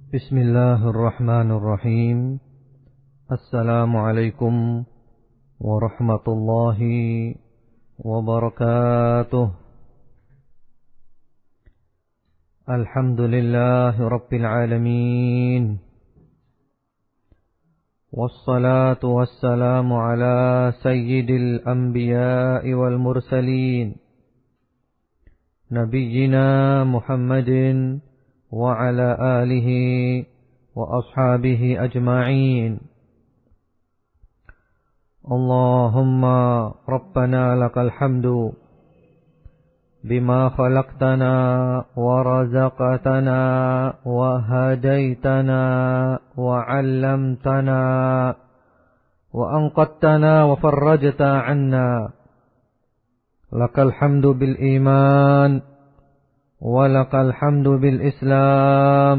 بسم الله الرحمن الرحيم. السلام عليكم ورحمة الله وبركاته. الحمد لله رب العالمين، والصلاة والسلام على سيد الأنبياء والمرسلين نبينا محمد وعلى آله وأصحابه أجمعين. اللهم ربنا لك الحمد بما خلقتنا ورزقتنا وهديتنا وعلمتنا وأنقذتنا وفرجت عنا. لك الحمد بالإيمان، ولك الحمد بالإسلام،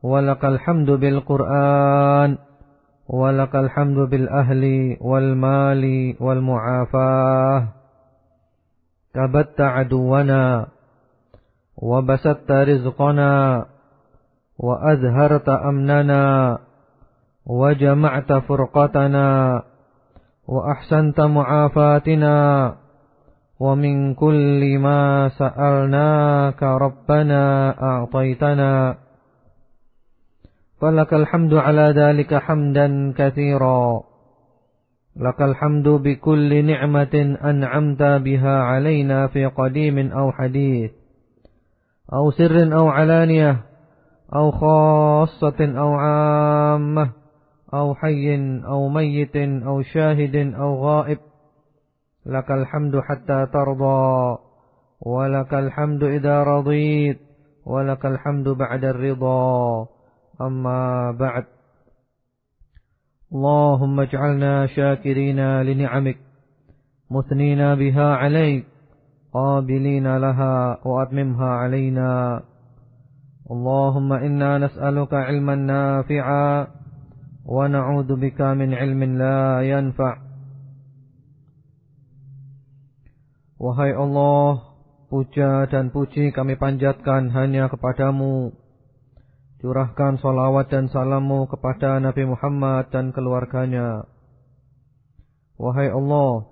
ولك الحمد بالقرآن، ولك الحمد بالأهل والمال والمعافاة. كبت عدونا وبسطت رزقنا وأزهرت أمننا وجمعت فرقتنا وأحسنت معافاتنا. ومن كل ما سألناك ربنا أعطيتنا، فلك الحمد على ذلك حمدا كثيرا. لك الحمد بكل نعمة أنعمت بها علينا في قديم أو حديث أو سر أو علانية أو خاصة أو عامة أو حي أو ميت أو شاهد أو غائب. لك الحمد حتى ترضى، ولك الحمد إذا رضيت، ولك الحمد بعد الرضا. أما بعد، اللهم اجعلنا شاكرين لنعمك مثنين بها عليك قابلين لها وأتممها علينا. اللهم إنا نسألك علما نافعا ونعوذ بك من علم لا ينفع. Wahai Allah, puja dan puji kami panjatkan hanya kepadamu. Curahkan salawat dan salammu kepada Nabi Muhammad dan keluarganya. Wahai Allah,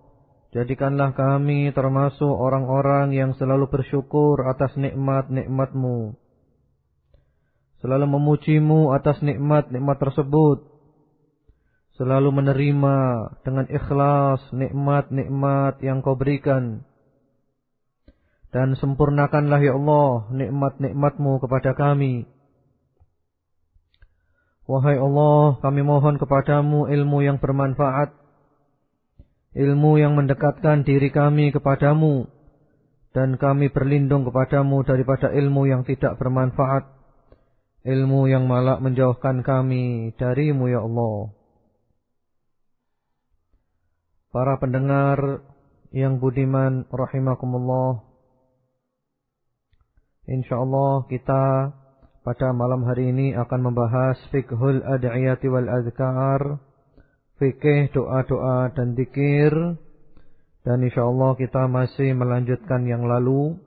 jadikanlah kami termasuk orang-orang yang selalu bersyukur atas nikmat-nikmat-Mu, selalu memujimu atas nikmat-nikmat tersebut, selalu menerima dengan ikhlas nikmat-nikmat yang Kau berikan. Dan sempurnakanlah ya Allah nikmat-nikmat-Mu kepada kami. Wahai Allah, kami mohon kepadamu ilmu yang bermanfaat, ilmu yang mendekatkan diri kami kepadamu, dan kami berlindung kepadamu daripada ilmu yang tidak bermanfaat, ilmu yang malah menjauhkan kami darimu ya Allah. Para pendengar yang budiman rahimakumullah, insyaallah kita pada malam hari ini akan membahas fiqhul ad'iyati wal azkar, fikih doa-doa dan zikir. Dan insyaallah kita masih melanjutkan yang lalu.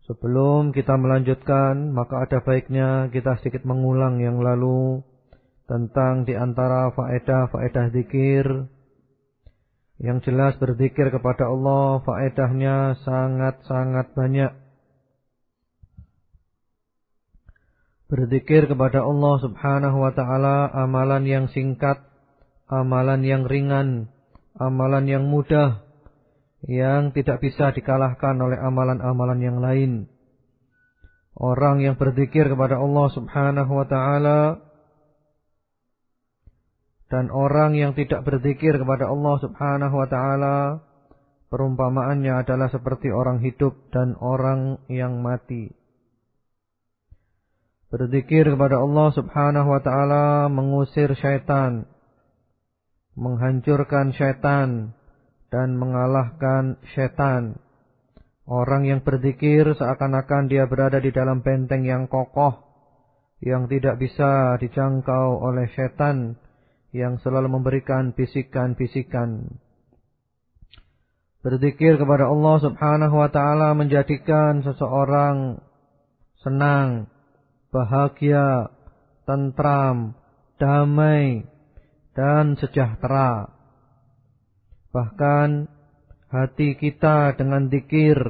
Sebelum kita melanjutkan, maka ada baiknya kita sedikit mengulang yang lalu tentang di antara faedah-faedah zikir. Yang jelas berzikir kepada Allah faedahnya sangat-sangat banyak. Berzikir kepada Allah subhanahu wa ta'ala amalan yang singkat, amalan yang ringan, amalan yang mudah, yang tidak bisa dikalahkan oleh amalan-amalan yang lain. Orang yang berzikir kepada Allah subhanahu wa ta'ala dan orang yang tidak berzikir kepada Allah subhanahu wa ta'ala, perumpamaannya adalah seperti orang hidup dan orang yang mati. Berzikir kepada Allah subhanahu wa ta'ala mengusir syaitan, menghancurkan syaitan, dan mengalahkan syaitan. Orang yang berzikir seakan-akan dia berada di dalam benteng yang kokoh, yang tidak bisa dijangkau oleh syaitan, yang selalu memberikan bisikan-bisikan. Berzikir kepada Allah subhanahu wa ta'ala menjadikan seseorang senang, bahagia, tentram, damai, dan sejahtera. Bahkan hati kita dengan zikir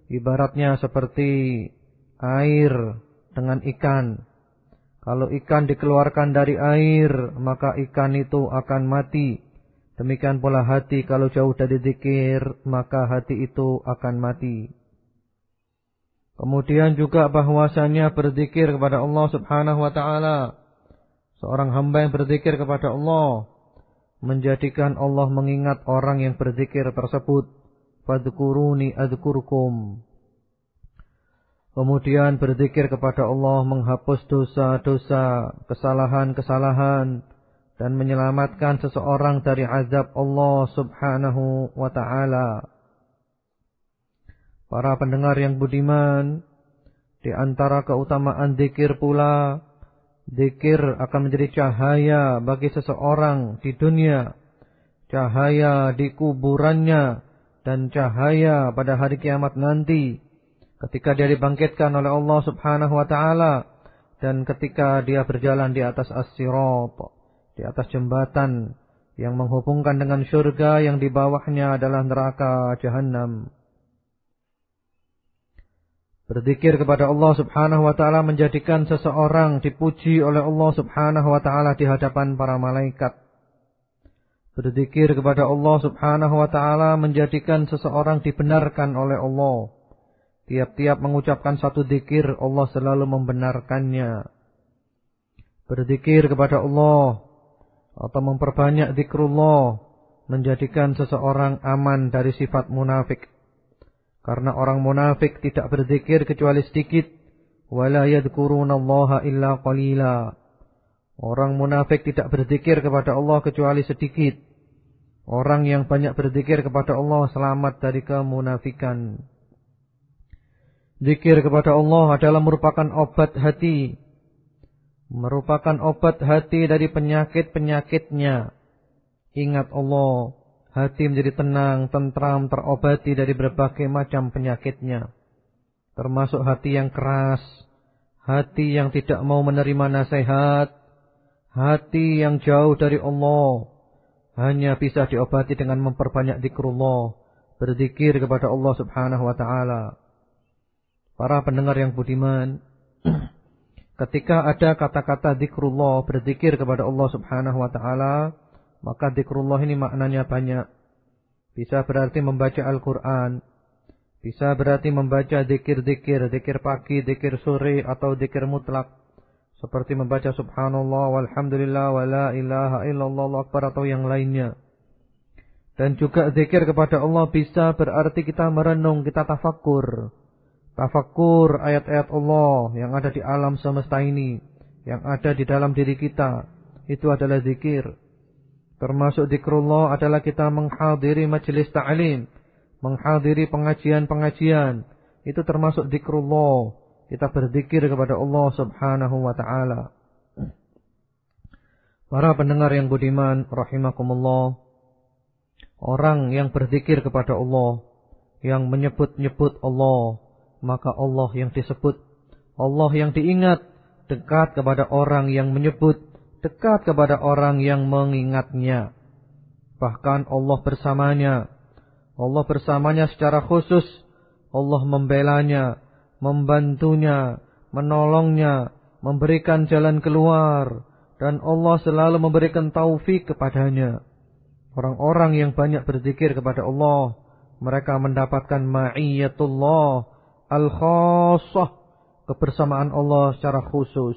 ibaratnya seperti air dengan ikan. Kalau ikan dikeluarkan dari air, maka ikan itu akan mati. Demikian pula hati kalau jauh dari zikir, maka hati itu akan mati. Kemudian juga bahwasanya berzikir kepada Allah Subhanahu wa taala, seorang hamba yang berzikir kepada Allah menjadikan Allah mengingat orang yang berzikir tersebut. Fadhkuruni adzkurkum. Kemudian berzikir kepada Allah menghapus dosa-dosa, kesalahan-kesalahan, dan menyelamatkan seseorang dari azab Allah Subhanahu wa ta'ala. Para pendengar yang budiman, di antara keutamaan zikir pula, zikir akan menjadi cahaya bagi seseorang di dunia, cahaya di kuburannya, dan cahaya pada hari kiamat nanti, ketika dia dibangkitkan oleh Allah Subhanahu wa ta'ala, dan ketika dia berjalan di atas as-sirat, di atas jembatan yang menghubungkan dengan surga, yang di bawahnya adalah neraka Jahannam. Berzikir kepada Allah Subhanahu wa ta'ala menjadikan seseorang dipuji oleh Allah Subhanahu wa ta'ala di hadapan para malaikat. Berzikir kepada Allah Subhanahu wa ta'ala menjadikan seseorang dibenarkan oleh Allah. Tiap-tiap mengucapkan satu zikir, Allah selalu membenarkannya. Berzikir kepada Allah atau memperbanyak zikrullah menjadikan seseorang aman dari sifat munafik. Karena orang munafik tidak berzikir kecuali sedikit. Wala yadhkurunallaha illa qalila. Orang munafik tidak berzikir kepada Allah kecuali sedikit. Orang yang banyak berzikir kepada Allah selamat dari kemunafikan. Zikir kepada Allah adalah merupakan obat hati. Merupakan obat hati dari penyakit-penyakitnya. Ingat Allah, hati menjadi tenang, tentram, terobati dari berbagai macam penyakitnya. Termasuk hati yang keras, hati yang tidak mau menerima nasihat, hati yang jauh dari Allah. Hanya bisa diobati dengan memperbanyak zikrullah, berzikir kepada Allah Subhanahu wa ta'ala. Para pendengar yang budiman, ketika ada kata-kata zikrullah, berzikir kepada Allah Subhanahu wa ta'ala, maka zikrullah ini maknanya banyak. Bisa berarti membaca Al-Quran, bisa berarti membaca zikir-zikir, zikir pagi, zikir sore, atau zikir mutlak, seperti membaca subhanallah, walhamdulillah, wa la ilaha illallah, Allahu akbar, atau yang lainnya. Dan juga zikir kepada Allah bisa berarti kita merenung, kita tafakkur. Tafakkur ayat-ayat Allah yang ada di alam semesta ini, yang ada di dalam diri kita, itu adalah zikir. Termasuk zikrullah adalah kita menghadiri majelis ta'lim, menghadiri pengajian-pengajian. Itu termasuk zikrullah. Kita berzikir kepada Allah Subhanahu wa ta'ala. Para pendengar yang budiman, rahimakumullah, orang yang berzikir kepada Allah, yang menyebut-nyebut Allah, maka Allah yang disebut, Allah yang diingat, dekat kepada orang yang menyebut, dekat kepada orang yang mengingatnya. Bahkan Allah bersamanya. Allah bersamanya secara khusus. Allah membelanya, membantunya, menolongnya, memberikan jalan keluar. Dan Allah selalu memberikan taufik kepadanya. Orang-orang yang banyak berzikir kepada Allah, mereka mendapatkan ma'iyatullah al-khassah, kebersamaan Allah secara khusus.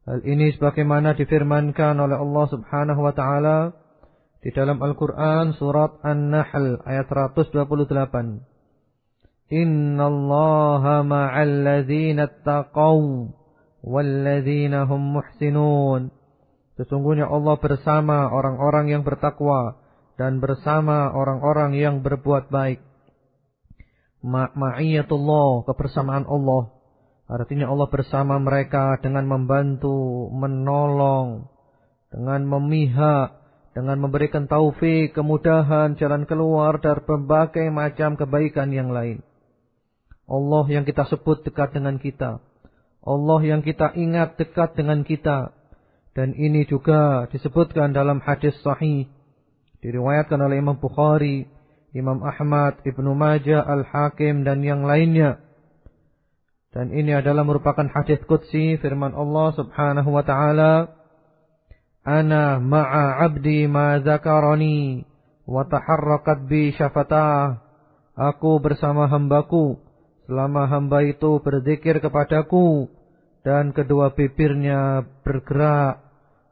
Hal ini sebagaimana difirmankan oleh Allah Subhanahu wa ta'ala di dalam Al-Quran surat An-Nahl ayat 128. Innallaha ma'al ladzina attaqaw wal ladzina hum muhsinun. Sesungguhnya Allah bersama orang-orang yang bertakwa dan bersama orang-orang yang berbuat baik. Ma'iyatullah, kebersamaan Allah, artinya Allah bersama mereka dengan membantu, menolong, dengan memihak, dengan memberikan taufik, kemudahan, jalan keluar dari berbagai macam kebaikan yang lain. Allah yang kita sebut dekat dengan kita. Allah yang kita ingat dekat dengan kita. Dan ini juga disebutkan dalam hadis sahih, diriwayatkan oleh Imam Bukhari, Imam Ahmad, Ibnu Majah, Al-Hakim dan yang lainnya. Dan ini adalah merupakan hadis qudsi firman Allah Subhanahu wa taala, "Ana ma'a 'abdi ma dzakarani wa taharrakat bi syafatah." Aku bersama hambaku selama hamba itu berzikir kepadaku dan kedua bibirnya bergerak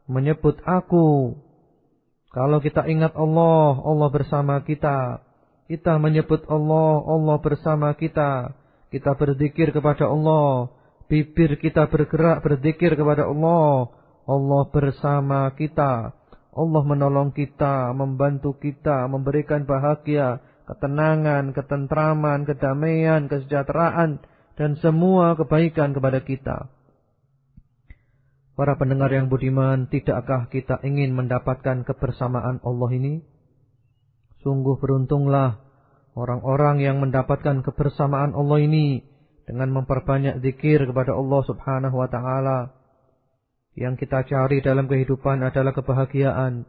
menyebut aku. Kalau kita ingat Allah, Allah bersama kita. Kita menyebut Allah, Allah bersama kita. Kita berzikir kepada Allah, bibir kita bergerak berzikir kepada Allah, Allah bersama kita. Allah menolong kita, membantu kita, memberikan bahagia, ketenangan, ketentraman, kedamaian, kesejahteraan, dan semua kebaikan kepada kita. Para pendengar yang budiman, tidakkah kita ingin mendapatkan kebersamaan Allah ini? Sungguh beruntunglah orang-orang yang mendapatkan kebersamaan Allah ini dengan memperbanyak zikir kepada Allah Subhanahu wa taala. Yang kita cari dalam kehidupan adalah kebahagiaan,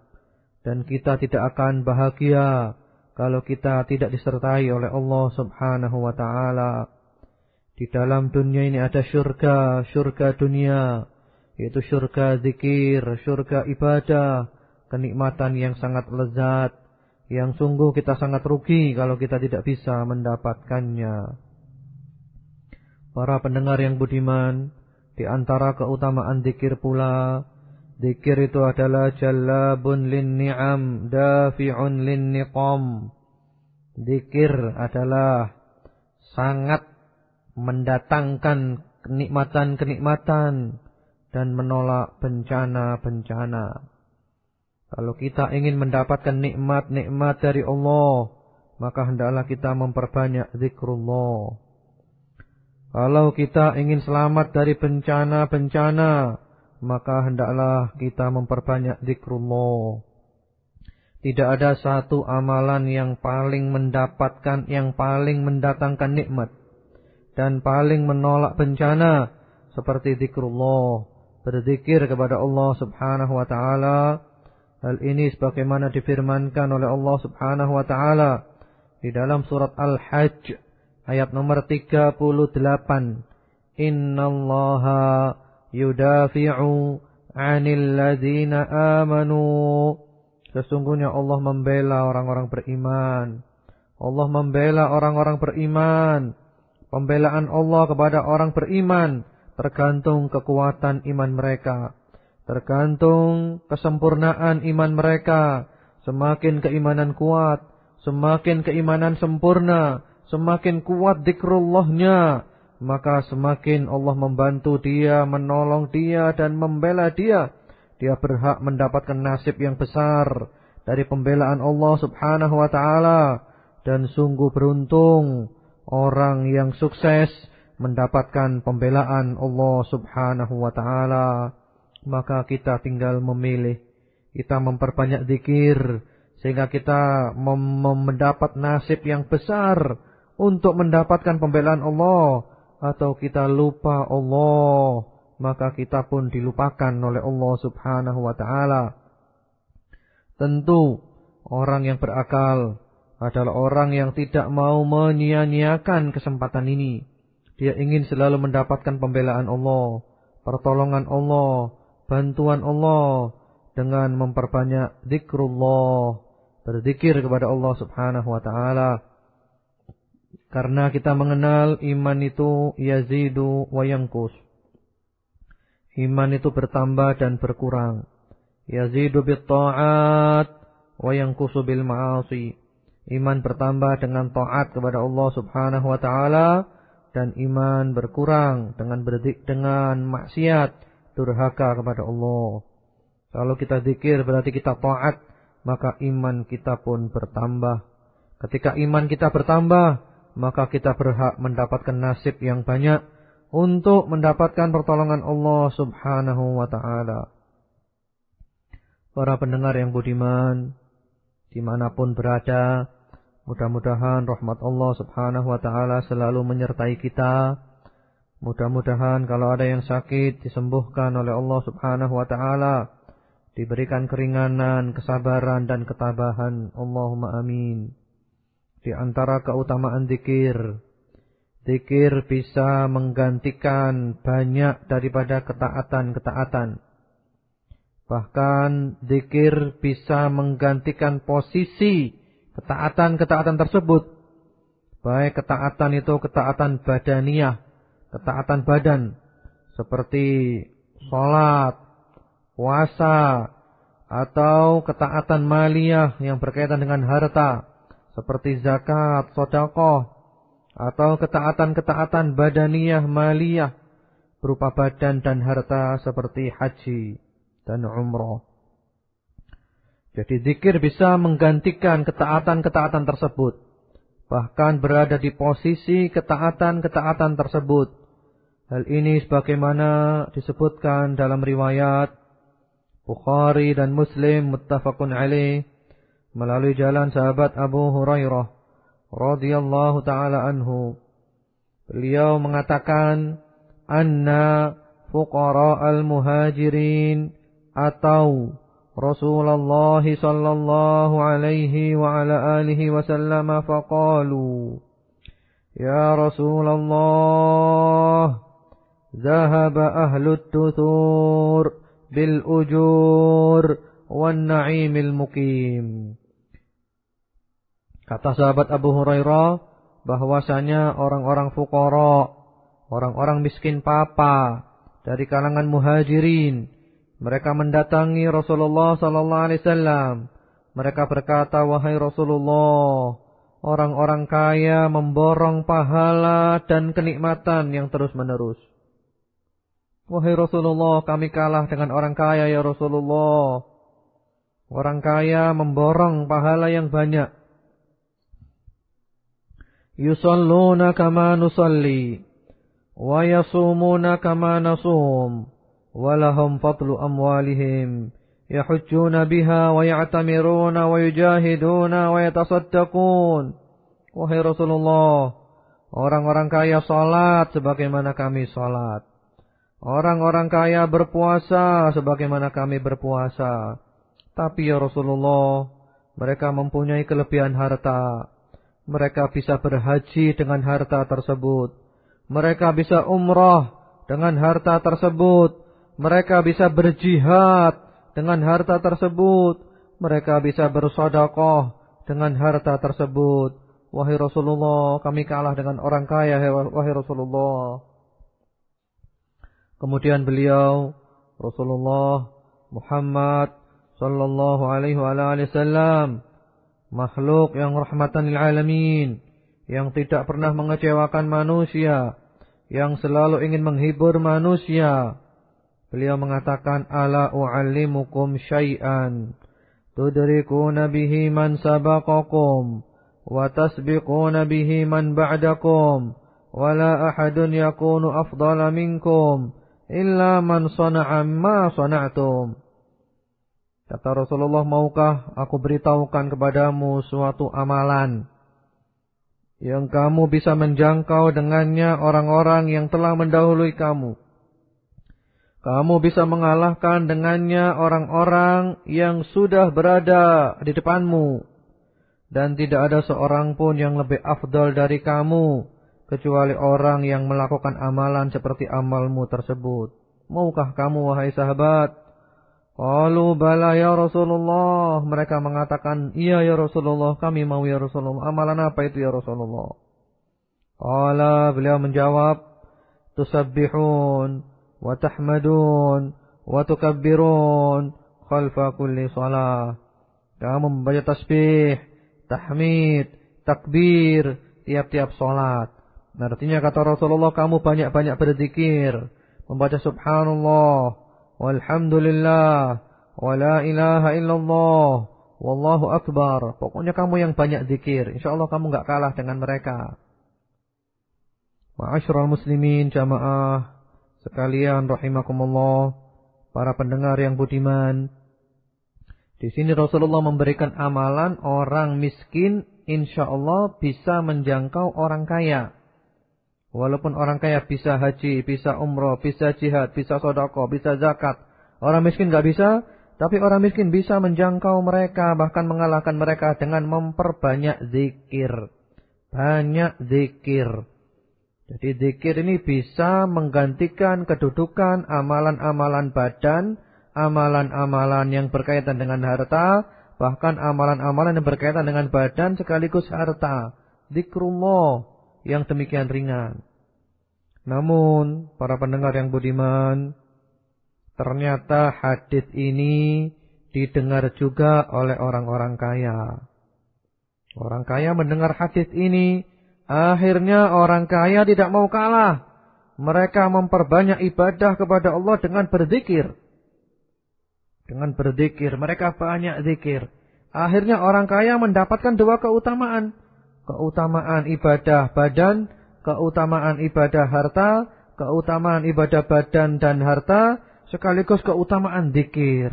dan kita tidak akan bahagia kalau kita tidak disertai oleh Allah Subhanahu wa taala. Di dalam dunia ini ada syurga, syurga dunia, yaitu syurga zikir, syurga ibadah, kenikmatan yang sangat lezat, yang sungguh kita sangat rugi kalau kita tidak bisa mendapatkannya. Para pendengar yang budiman, di antara keutamaan zikir pula, zikir itu adalah jalabun lin ni'am, dafi'un lin niqam. Zikir adalah sangat mendatangkan kenikmatan-kenikmatan dan menolak bencana-bencana. Kalau kita ingin mendapatkan nikmat-nikmat dari Allah, maka hendaklah kita memperbanyak zikrullah. Kalau kita ingin selamat dari bencana-bencana, maka hendaklah kita memperbanyak zikrullah. Tidak ada satu amalan yang paling mendapatkan, yang paling mendatangkan nikmat dan paling menolak bencana seperti zikrullah, berzikir kepada Allah Subhanahu wa taala. Hal ini sebagaimana difirmankan oleh Allah Subhanahu wa taala di dalam surat Al-Hajj ayat nomor 38. Innallaha yudafi'u 'anil ladzina amanu. Sesungguhnya Allah membela orang-orang beriman. Allah membela orang-orang beriman. Pembelaan Allah kepada orang beriman tergantung kekuatan iman mereka, tergantung kesempurnaan iman mereka. Semakin keimanan kuat, semakin keimanan sempurna, semakin kuat zikrullahnya, maka semakin Allah membantu dia, menolong dia, dan membela dia. Dia berhak mendapatkan nasib yang besar dari pembelaan Allah Subhanahu wa ta'ala. Dan sungguh beruntung orang yang sukses mendapatkan pembelaan Allah Subhanahu wa ta'ala. Maka kita tinggal memilih. Kita memperbanyak zikir sehingga kita mendapat nasib yang besar untuk mendapatkan pembelaan Allah. Atau kita lupa Allah, maka kita pun dilupakan oleh Allah Subhanahu wa ta'ala. Tentu orang yang berakal adalah orang yang tidak mau menyia-nyiakan kesempatan ini. Dia ingin selalu mendapatkan pembelaan Allah, pertolongan Allah, bantuan Allah dengan memperbanyak zikrullah, berzikir kepada Allah Subhanahu wa ta'ala. Karena kita mengenal iman itu yazidu wa yanqus. Iman itu bertambah dan berkurang. Yazidu bit ta'at wa yanqusu bil ma'asi. Iman bertambah dengan taat kepada Allah Subhanahu wa ta'ala, dan iman berkurang dengan maksiat, durhaka kepada Allah. Kalau kita zikir berarti kita taat, maka iman kita pun bertambah. Ketika iman kita bertambah, maka kita berhak mendapatkan nasib yang banyak untuk mendapatkan pertolongan Allah Subhanahu wa ta'ala. Para pendengar yang budiman, dimanapun berada, mudah-mudahan rahmat Allah Subhanahu wa ta'ala selalu menyertai kita, Mudah-mudahan kalau ada yang sakit disembuhkan oleh Allah Subhanahu wa taala, diberikan keringanan, kesabaran dan ketabahan. Allahumma amin. Di antara keutamaan zikir, zikir bisa menggantikan banyak daripada ketaatan-ketaatan. Bahkan zikir bisa menggantikan posisi ketaatan-ketaatan tersebut. Baik ketaatan itu ketaatan badaniyah, ketaatan badan, seperti sholat, puasa, atau ketaatan maliyah yang berkaitan dengan harta, seperti zakat, sedekah, atau ketaatan-ketaatan badaniyah, maliyah, berupa badan dan harta seperti haji dan umrah. Jadi zikir bisa menggantikan ketaatan-ketaatan tersebut, bahkan berada di posisi ketaatan-ketaatan tersebut. Hal ini sebagaimana disebutkan dalam riwayat Bukhari dan Muslim muttafaqun alaih melalui jalan sahabat Abu Hurairah radhiyallahu taala anhu. Beliau mengatakan, anna fuqara al-muhajirin atau Rasulullah sallallahu alaihi wa ala alihi wasallam faqalu, ya Rasulullah, dhahaba ahlut tuthur bil ujur wan na'imil mukim. Kata sahabat Abu Hurairah bahwasanya orang-orang fuqara, orang-orang miskin papa dari kalangan muhajirin, mereka mendatangi Rasulullah sallallahu alaihi wasallam. Mereka berkata, wahai Rasulullah, orang-orang kaya memborong pahala dan kenikmatan yang terus-menerus. Wahai Rasulullah, kami kalah dengan orang kaya ya Rasulullah. Orang kaya memborong pahala yang banyak. Yusalluna kama nusalli, wa yasumuna kama nasum, wa lahum fadlu amwalihim, yahujjuna biha wa ya'tamiruna wa yujahiduna wa yatasaddaqun. Wahai Rasulullah, orang-orang kaya salat sebagaimana kami salat. Orang-orang kaya berpuasa sebagaimana kami berpuasa. Tapi ya Rasulullah, mereka mempunyai kelebihan harta. Mereka bisa berhaji dengan harta tersebut. Mereka bisa umrah dengan harta tersebut. Mereka bisa berjihad dengan harta tersebut. Mereka bisa bersedekah dengan harta tersebut. Wahai Rasulullah, kami kalah dengan orang kaya, wahai Rasulullah. Kemudian beliau, Rasulullah Muhammad sallallahu alaihi wasallam, makhluk yang rahmatan lil alamin, yang tidak pernah mengecewakan manusia, yang selalu ingin menghibur manusia. Beliau mengatakan, ala u'allimukum syai'an tudrikuna bihi man sabaqakum wa tasbiquna bihi man ba'dakum wa la ahadun yakunu afdala minkum illa man sana'a ma sana'tum. Kata Rasulullah, maukah aku beritahukan kepadamu suatu amalan yang kamu bisa menjangkau dengannya orang-orang yang telah mendahului kamu. Kamu bisa mengalahkan dengannya orang-orang yang sudah berada di depanmu. Dan tidak ada seorang pun yang lebih afdal dari kamu, kecuali orang yang melakukan amalan seperti amalmu tersebut. Maukah kamu, wahai sahabat? Qalu bala ya Rasulullah. Mereka mengatakan, iya ya Rasulullah, kami mau ya Rasulullah. Amalan apa itu ya Rasulullah? Qala, beliau menjawab, tusabbihun wa tahmadun wa tukabbirun khalfa kulli salah. Kamu membaca tasbih, tahmid, takbir tiap-tiap salat. Artinya kata Rasulullah, kamu banyak-banyak berzikir, membaca subhanallah, walhamdulillah, wa la ilaha illallah, wallahu akbar. Pokoknya kamu yang banyak zikir, insyaallah kamu enggak kalah dengan mereka. Ma'asyiral muslimin, jamaah sekalian rahimakumullah, para pendengar yang budiman. Di sini Rasulullah memberikan amalan orang miskin insyaallah bisa menjangkau orang kaya. Walaupun orang kaya bisa haji, bisa umroh, bisa jihad, bisa sedekah, bisa zakat. Orang miskin nggak bisa, tapi orang miskin bisa menjangkau mereka, bahkan mengalahkan mereka dengan memperbanyak zikir. Banyak zikir. Jadi zikir ini bisa menggantikan kedudukan amalan-amalan badan, amalan-amalan yang berkaitan dengan harta, bahkan amalan-amalan yang berkaitan dengan badan sekaligus harta. Zikrullah yang demikian ringan. Namun, para pendengar yang budiman, ternyata hadis ini didengar juga oleh orang-orang kaya. Orang kaya mendengar hadis ini, akhirnya orang kaya tidak mau kalah. Mereka memperbanyak ibadah kepada Allah dengan berzikir. Dengan berzikir, mereka banyak zikir. Akhirnya orang kaya mendapatkan dua keutamaan. Keutamaan ibadah badan, keutamaan ibadah harta, keutamaan ibadah badan dan harta, sekaligus keutamaan zikir.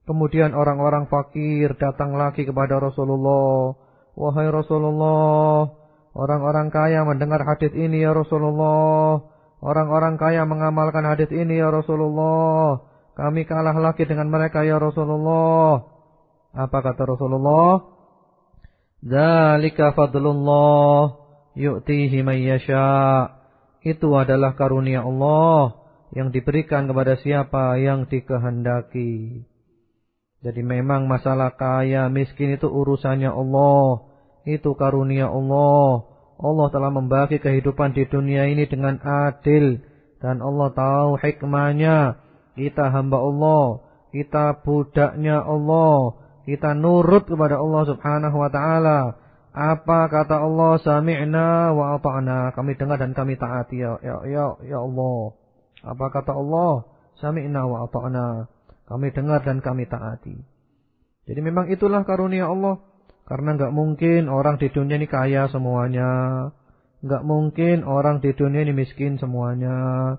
Kemudian orang-orang fakir datang lagi kepada Rasulullah. Wahai Rasulullah, orang-orang kaya mendengar hadis ini ya Rasulullah. Orang-orang kaya mengamalkan hadis ini ya Rasulullah. Kami kalah lagi dengan mereka ya Rasulullah. Apa kata Rasulullah? Dzalika fadlullah yu'tihi man yasha. Itu adalah karunia Allah yang diberikan kepada siapa yang dikehendaki. Jadi memang masalah kaya miskin itu urusannya Allah. Itu karunia Allah. Allah telah membagi kehidupan di dunia ini dengan adil. Dan Allah tahu hikmahnya. Kita hamba Allah, kita budaknya Allah, kita nurut kepada Allah subhanahu wa ta'ala. Apa kata Allah? Sami'na wa ata'na. Kami dengar dan kami taati ya Allah. Apa kata Allah? Sami'na wa ata'na. Kami dengar dan kami taati. Jadi memang itulah karunia Allah. Karena enggak mungkin orang di dunia ini kaya semuanya. Enggak mungkin orang di dunia ini miskin semuanya.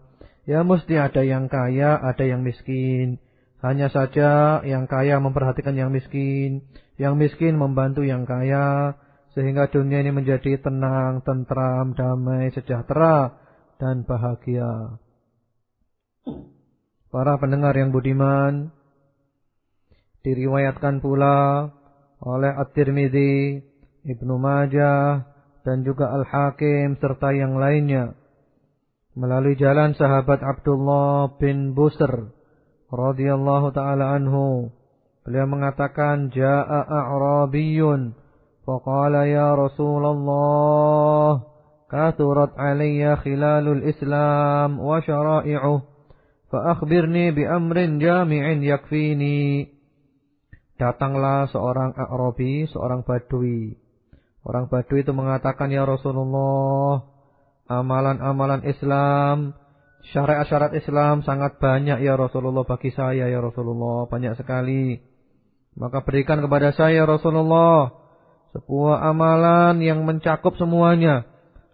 Ya mesti ada yang kaya, ada yang miskin. Hanya saja yang kaya memperhatikan yang miskin membantu yang kaya, sehingga dunia ini menjadi tenang, tentram, damai, sejahtera, dan bahagia. Para pendengar yang budiman, diriwayatkan pula oleh At-Tirmidzi, Ibnu Majah, dan juga Al-Hakim, serta yang lainnya, melalui jalan sahabat Abdullah bin Busr radhiyallahu ta'ala anhu. Beliau mengatakan, Ja'a a'rabiyyun faqala ya Rasulullah kathurat alayya khilalul Islam wa syara'i'uh fa akhbirni bi amrin jami'in yakfini. Datanglah seorang A'rabi, seorang Badui. Orang Badui itu mengatakan, ya Rasulullah, amalan-amalan Islam, syariat-syariat Islam sangat banyak ya Rasulullah bagi saya ya Rasulullah, banyak sekali. Maka berikan kepada saya Rasulullah sebuah amalan yang mencakup semuanya.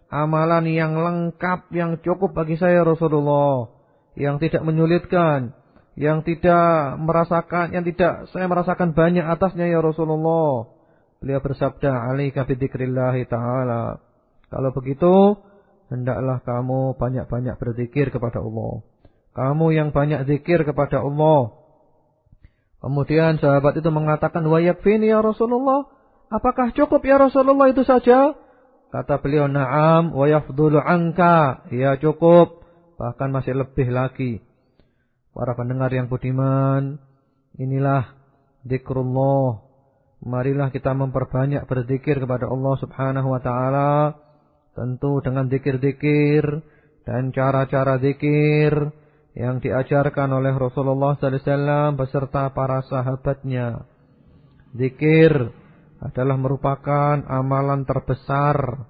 Amalan yang lengkap, yang cukup bagi saya Rasulullah, yang tidak menyulitkan, yang tidak saya merasakan banyak atasnya ya Rasulullah. Beliau bersabda, alaika bidzikrillah ta'ala. Kalau begitu, hendaklah kamu banyak-banyak berzikir kepada Allah. Kamu yang banyak zikir kepada Allah. Kemudian sahabat itu mengatakan, wa yakfini ya Rasulullah. Apakah cukup ya Rasulullah itu saja? Kata beliau, na'am wa yafdulu anka. Ya cukup, bahkan masih lebih lagi. Para pendengar yang budiman, inilah zikrullah. Marilah kita memperbanyak berzikir kepada Allah subhanahu wa ta'ala. Tentu dengan zikir-zikir dan cara-cara zikir yang diajarkan oleh Rasulullah sallallahu alaihi wasallam beserta para sahabatnya. Zikir adalah merupakan amalan terbesar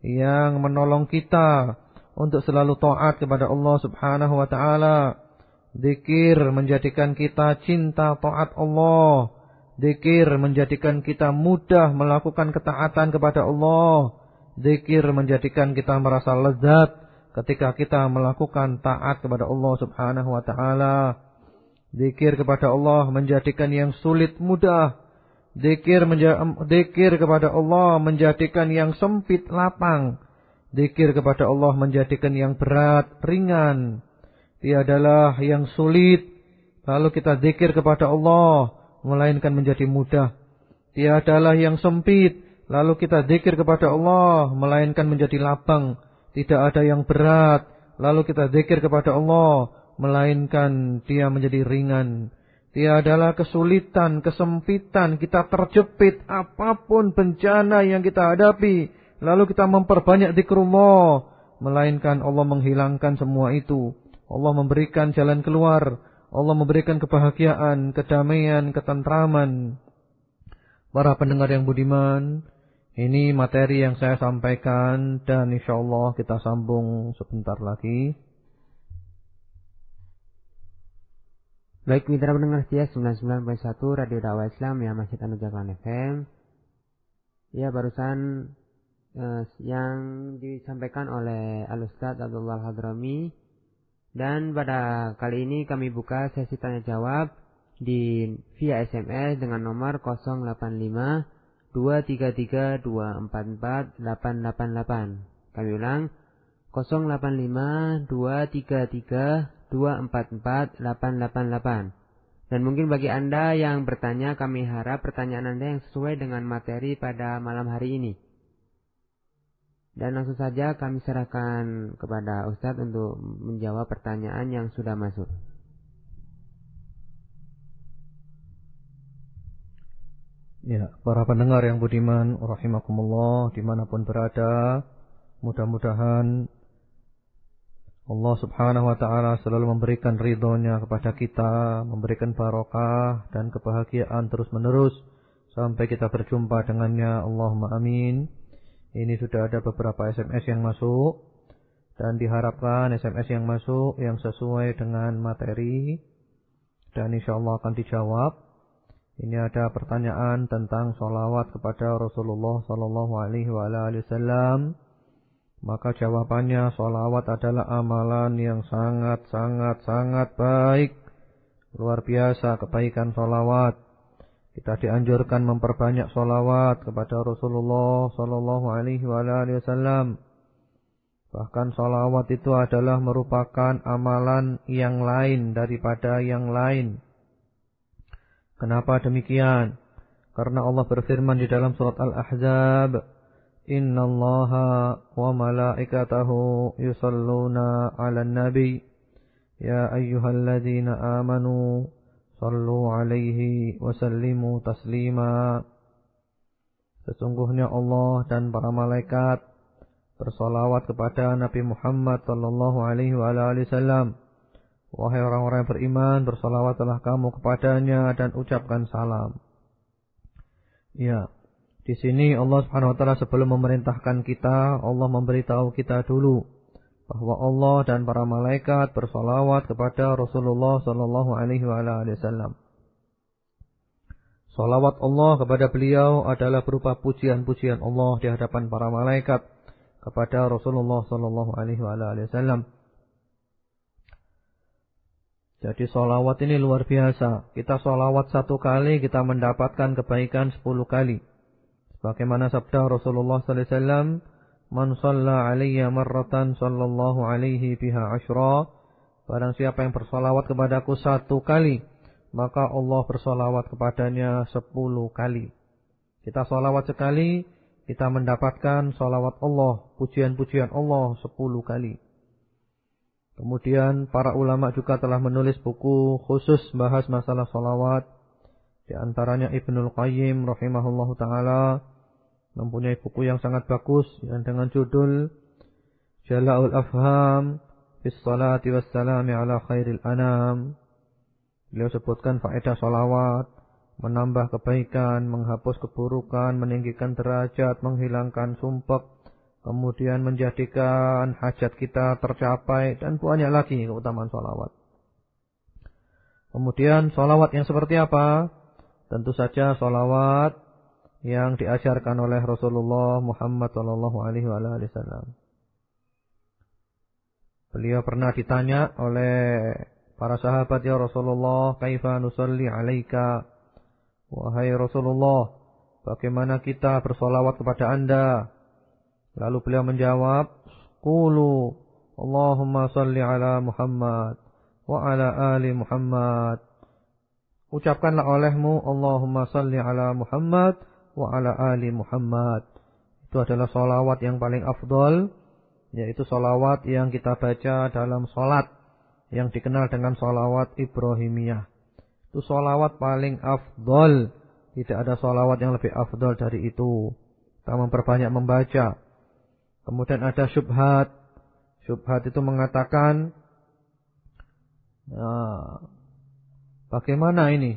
yang menolong kita untuk selalu taat kepada Allah subhanahu wa ta'ala. Zikir menjadikan kita cinta taat Allah. Zikir menjadikan kita mudah melakukan ketaatan kepada Allah. Zikir menjadikan kita merasa lezat ketika kita melakukan taat kepada Allah subhanahu wa ta'ala. Zikir kepada Allah menjadikan yang sulit mudah. Zikir kepada Allah menjadikan yang sempit lapang. Zikir kepada Allah menjadikan yang berat ringan. Tiadalah yang sulit lalu kita zikir kepada Allah melainkan menjadi mudah. Tiadalah yang sempit lalu kita zikir kepada Allah melainkan menjadi lapang. Tidak ada yang berat lalu kita zikir kepada Allah melainkan dia menjadi ringan. Tiadalah kesulitan, kesempitan, kita terjepit apapun bencana yang kita hadapi, lalu kita memperbanyak zikrullah, melainkan Allah menghilangkan semua itu. Allah memberikan jalan keluar, Allah memberikan kebahagiaan, kedamaian, ketentraman. Para pendengar yang budiman, ini materi yang saya sampaikan dan insyaallah kita sambung sebentar lagi. Baik mitra pendengar setia 99.1 Radio Dakwah Islam ya Masjid An-Najah FM. Ya barusan yang disampaikan oleh Al-Ustadz Abdullah Hadrami. Dan pada kali ini kami buka sesi tanya jawab via SMS dengan nomor 085 233 244 888. Kami ulang 085 233 244 888. Dan mungkin bagi Anda yang bertanya, kami harap pertanyaan Anda yang sesuai dengan materi pada malam hari ini. Dan langsung saja kami serahkan kepada Ustadz untuk menjawab pertanyaan yang sudah masuk. Ya, para pendengar yang budiman, rahimakumullah, dimanapun berada, mudah-mudahan Allah subhanahu wa ta'ala selalu memberikan ridhonya kepada kita, memberikan barokah dan kebahagiaan terus menerus sampai kita berjumpa dengannya. Allahumma amin. Ini sudah ada beberapa SMS yang masuk dan diharapkan SMS yang masuk yang sesuai dengan materi dan insyaallah akan dijawab. Ini ada pertanyaan tentang sholawat kepada Rasulullah sallallahu alaihi wasallam. Maka jawabannya, sholawat adalah amalan yang sangat baik. Luar biasa kebaikan sholawat. Kita dianjurkan memperbanyak sholawat kepada Rasulullah sallallahu alaihi wasallam. Bahkan sholawat itu adalah merupakan amalan yang lain daripada yang lain. Kenapa demikian? Karena Allah berfirman di dalam surat Al-Ahzab, Inna Allaha wa malaikatahu yusalluna ala nabi ya ayyuhalladzina amanu sallu alaihi wa sallimu taslima. Sesungguhnya Allah dan para malaikat bersolawat kepada Nabi Muhammad sallallahu alaihi wasallam. Wahai orang-orang yang beriman, bersolawatlah kamu kepadanya dan ucapkan salam. Ya. Di sini Allah Subhanahu wa taala sebelum memerintahkan kita, Allah memberitahu kita dulu bahwa Allah dan para malaikat bersolawat kepada Rasulullah sallallahu alaihi wasallam. Salawat Allah kepada beliau adalah berupa pujian-pujian Allah di hadapan para malaikat kepada Rasulullah sallallahu alaihi wasallam. Jadi salawat ini luar biasa. Kita salawat satu kali kita mendapatkan kebaikan 10 kali. Bagaimana sabda Rasulullah sallallahu alaihi wasallam, "Man shalla 'alayya marratan sallallahu alaihi biha 'ashra." Barang siapa yang bersolawat kepadaku 1 kali, maka Allah bersolawat kepadanya 10 kali. Kita solawat sekali, kita mendapatkan solawat Allah, pujian-pujian Allah 10 kali. Kemudian para ulama juga telah menulis buku khusus bahas masalah solawat. Di antaranya Ibnul Qayyim rahimahullahu ta'ala mempunyai buku yang sangat bagus yang dengan judul Jala'ul Afham Fis Salati Wassalami Ala Khairil Anam. Beliau sebutkan faedah solawat, menambah kebaikan, menghapus keburukan, meninggikan derajat, menghilangkan sumpek, kemudian menjadikan hajat kita tercapai, dan banyak lagi keutamaan solawat. Kemudian solawat yang seperti apa? Tentu saja solawat yang diajarkan oleh Rasulullah Muhammad sallallahu alaihi wasallam. Beliau pernah ditanya oleh para sahabat, ya Rasulullah, kaifa nusalli alaika? Wahai Rasulullah, bagaimana kita bersolawat kepada Anda? Lalu beliau menjawab, qulu Allahumma salli ala Muhammad wa ala ali Muhammad. Ucapkanlah olehmu Allahumma salli ala Muhammad wa ala ali Muhammad. Itu adalah sholawat yang paling afdol, yaitu sholawat yang kita baca dalam sholat, yang dikenal dengan sholawat Ibrahimiyah. Itu sholawat paling afdol. Tidak ada sholawat yang lebih afdol dari itu. Kita memperbanyak membaca. Kemudian ada syubhat. Syubhat itu mengatakan, bagaimana ini?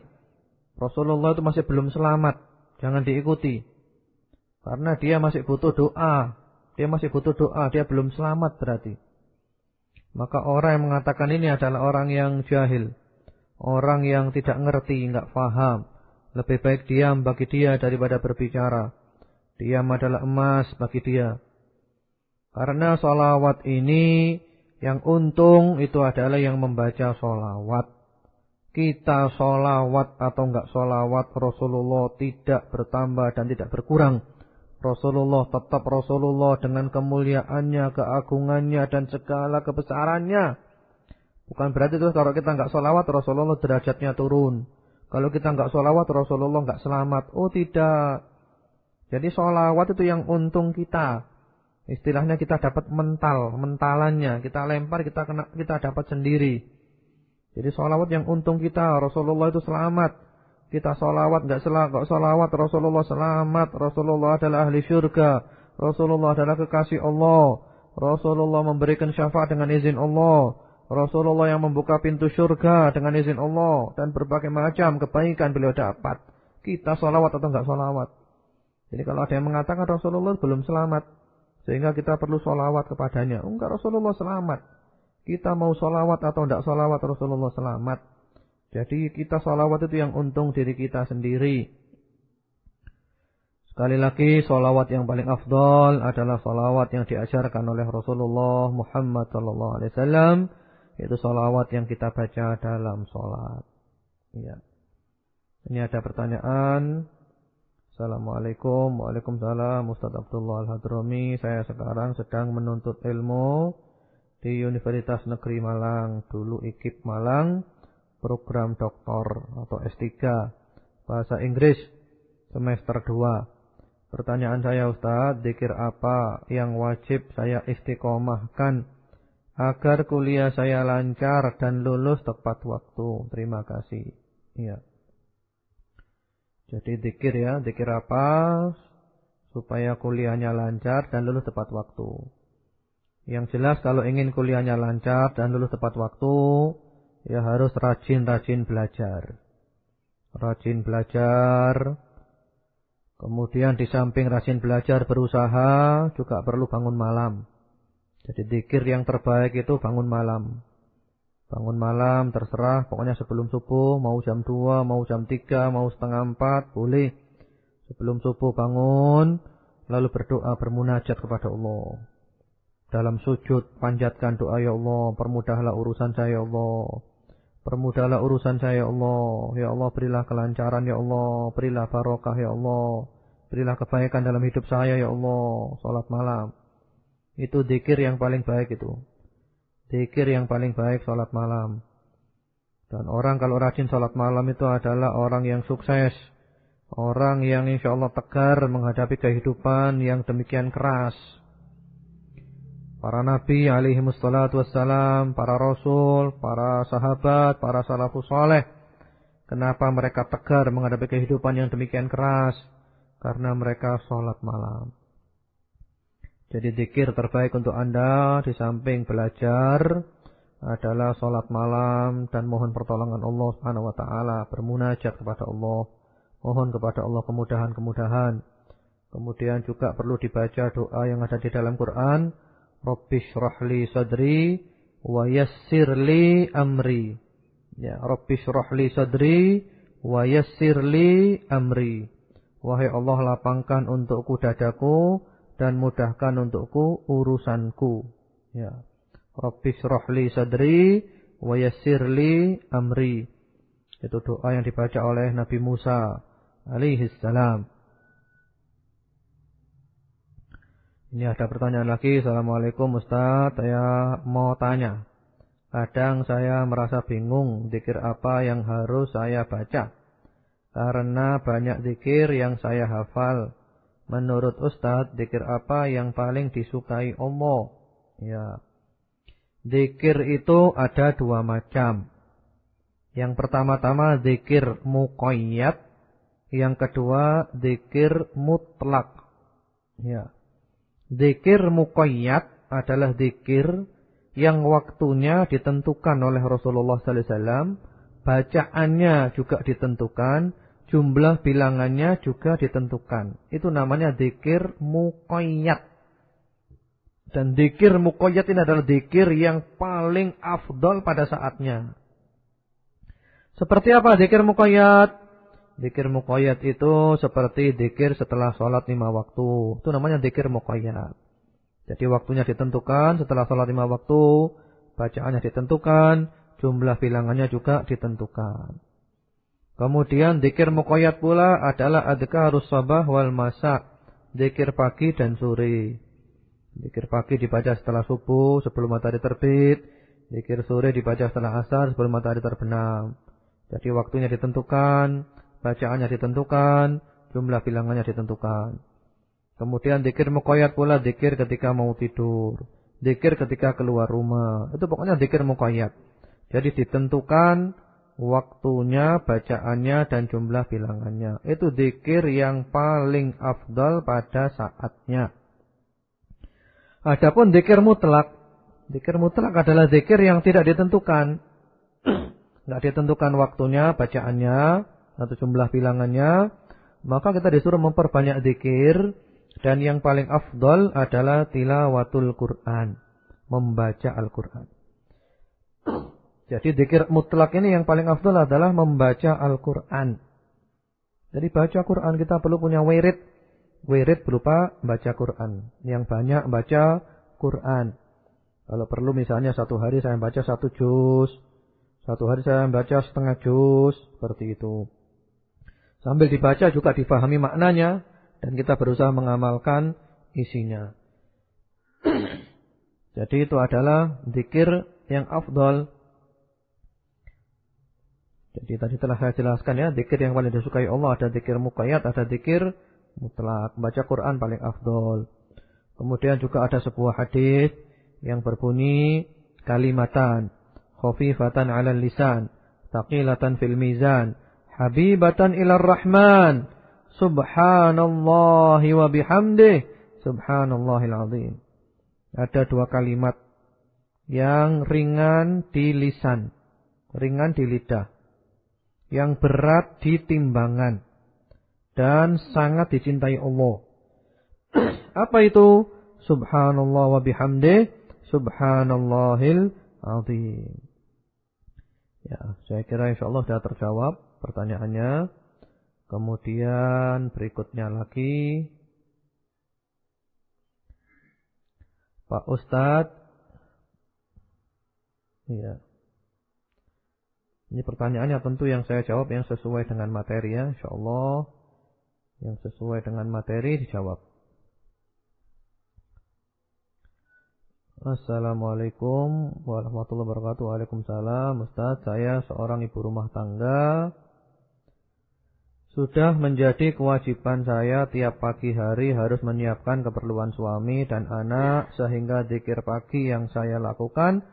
Rasulullah itu masih belum selamat. Jangan diikuti. Karena dia masih butuh doa. Dia masih butuh doa. Dia belum selamat berarti. Maka orang yang mengatakan ini adalah orang yang jahil. Orang yang tidak ngerti, enggak faham. Lebih baik diam bagi dia daripada berbicara. Diam adalah emas bagi dia. Karena sholawat ini yang untung itu adalah yang membaca sholawat. Kita sholawat atau enggak sholawat, Rasulullah tidak bertambah dan tidak berkurang. Rasulullah tetap Rasulullah dengan kemuliaannya, keagungannya dan segala kebesarannya. Bukan berarti itu kalau kita enggak sholawat Rasulullah derajatnya turun. Kalau kita enggak sholawat Rasulullah enggak selamat. Oh tidak. Jadi sholawat itu yang untung kita. Istilahnya kita dapat mentalannya. Kita lempar, kita dapat sendiri. Jadi sholawat yang untung kita, Rasulullah itu selamat. Kita sholawat, enggak sholawat, Rasulullah selamat. Rasulullah adalah ahli syurga. Rasulullah adalah kekasih Allah. Rasulullah memberikan syafaat dengan izin Allah. Rasulullah yang membuka pintu syurga dengan izin Allah. Dan berbagai macam kebaikan beliau dapat. Kita sholawat atau enggak sholawat. Jadi kalau ada yang mengatakan Rasulullah belum selamat, sehingga kita perlu sholawat kepadanya. Enggak, Rasulullah selamat. Kita mau sholawat atau enggak sholawat, Rasulullah selamat. Jadi kita sholawat itu yang untung diri kita sendiri. Sekali lagi, sholawat yang paling afdol adalah sholawat yang diajarkan oleh Rasulullah Muhammad SAW. Itu sholawat yang kita baca dalam sholat. Ya. Ini ada pertanyaan. Assalamualaikum. Waalaikumsalam. Ustaz Abdullah Al-Hadrami. Saya sekarang sedang menuntut ilmu di Universitas Negeri Malang. Dulu IKIP Malang, program doktor atau S3 Bahasa Inggris semester 2. Pertanyaan saya Ustaz, zikir apa yang wajib saya istiqomahkan agar kuliah saya lancar dan lulus tepat waktu? Terima kasih. Iya. Jadi zikir ya, zikir apa supaya kuliahnya lancar dan lulus tepat waktu. Yang jelas kalau ingin kuliahnya lancar dan lulus tepat waktu, ya harus rajin-rajin belajar. Rajin belajar. Kemudian di samping rajin belajar berusaha juga perlu bangun malam. Jadi zikir yang terbaik itu bangun malam. Bangun malam terserah, pokoknya sebelum subuh, mau jam 2, mau jam 3, mau setengah 4, boleh. Sebelum subuh bangun, lalu berdoa, bermunajat kepada Allah. Dalam sujud, panjatkan doa, ya Allah, permudahlah urusan saya, ya Allah. Permudahlah urusan saya, ya Allah. Ya Allah, berilah kelancaran, ya Allah. Berilah barokah, ya Allah. Berilah kebaikan dalam hidup saya, ya Allah. Salat malam. Itu zikir yang paling baik itu. Zikir yang paling baik salat malam. Dan orang kalau rajin salat malam itu adalah orang yang sukses. Orang yang insya Allah tegar menghadapi kehidupan yang demikian keras. Para nabi alaihimussalatu wassalam, para rasul, para sahabat, para salafus saleh. Kenapa mereka tegar menghadapi kehidupan yang demikian keras? Karena mereka salat malam. Jadi zikir terbaik untuk Anda di samping belajar adalah salat malam dan mohon pertolongan Allah Subhanahu wa taala, bermunajat kepada Allah, mohon kepada Allah kemudahan-kemudahan. Kemudian juga perlu dibaca doa yang ada di dalam Quran, Rabbish shrahli sadri wa yassirli amri. Ya, Rabbish shrahli sadri wa yassirli amri. Wahai Allah, lapangkan untukku dadaku dan mudahkan untukku urusanku. Ya. Rabbish shrahli sadri wa yassirli amri. Itu doa yang dibaca oleh Nabi Musa alaihi salam. Ini ada pertanyaan lagi. Assalamualaikum Ustaz, saya mau tanya. Kadang saya merasa bingung zikir apa yang harus saya baca. Karena banyak zikir yang saya hafal. Menurut Ustaz, zikir apa yang paling disukai Allah? Ya. Zikir itu ada dua macam. Yang pertama-tama zikir muqayyad, yang kedua zikir mutlak. Ya. Zikir muqayyad adalah zikir yang waktunya ditentukan oleh Rasulullah sallallahu alaihi wasallam, bacaannya juga ditentukan, jumlah bilangannya juga ditentukan. Itu namanya zikir muqayyad. Dan zikir muqayyad ini adalah zikir yang paling afdal pada saatnya. Seperti apa zikir muqayyad? Zikir muqayyad itu seperti zikir setelah sholat 5 waktu. Itu namanya zikir muqayyad. Jadi waktunya ditentukan, setelah sholat 5 waktu, bacaannya ditentukan, jumlah bilangannya juga ditentukan. Kemudian zikir muqayyad pula adalah adzkarus sabah wal masa, zikir pagi dan sore. Zikir pagi dibaca setelah subuh sebelum matahari terbit, zikir sore dibaca setelah asar sebelum matahari terbenam. Jadi waktunya ditentukan, bacaannya ditentukan, jumlah bilangannya ditentukan. Kemudian zikir muqayyad pula zikir ketika mau tidur, zikir ketika keluar rumah. Itu pokoknya zikir muqayyad. Jadi ditentukan waktunya, bacaannya dan jumlah bilangannya. Itu zikir yang paling afdal pada saatnya. Adapun zikir mutlak adalah zikir yang tidak ditentukan. Enggak ditentukan waktunya, bacaannya atau jumlah bilangannya, maka kita disuruh memperbanyak zikir, dan yang paling afdal adalah tilawatul Quran, membaca Al-Quran. Jadi zikir mutlak ini yang paling afdal adalah membaca Al-Quran. Jadi baca Quran kita perlu punya wirid berupa baca Quran, yang banyak baca Quran. Kalau perlu misalnya satu hari saya baca 1 juz, satu hari saya baca setengah juz, seperti itu. Sambil dibaca juga difahami maknanya, dan kita berusaha mengamalkan isinya. Jadi itu adalah zikir yang afdal. Jadi tadi telah saya jelaskan ya, zikir yang paling disukai Allah ada zikir muqayyad, ada zikir mutlak. Baca Quran paling afdal. Kemudian juga ada sebuah hadis yang berbunyi kalimatan khafifatan 'alal lisan, thaqilatan fil mizan, habibatan ilar rahman, subhanallahi wa bihamdih, subhanallahil azim. Ada dua kalimat yang ringan di lisan, ringan di lidah, yang berat di timbangan, dan sangat dicintai Allah. Apa itu? Subhanallah wa bihamdih, subhanallahil azim. Ya, saya kira insyaallah sudah terjawab pertanyaannya. Kemudian berikutnya lagi, Pak Ustadz. Ya. Ini pertanyaannya tentu yang saya jawab yang sesuai dengan materi ya, insyaallah. Yang sesuai dengan materi dijawab. Assalamualaikum warahmatullahi wabarakatuh. Waalaikumsalam. Ustaz, saya seorang ibu rumah tangga. Sudah menjadi kewajiban saya tiap pagi hari harus menyiapkan keperluan suami dan anak, sehingga zikir pagi yang saya lakukan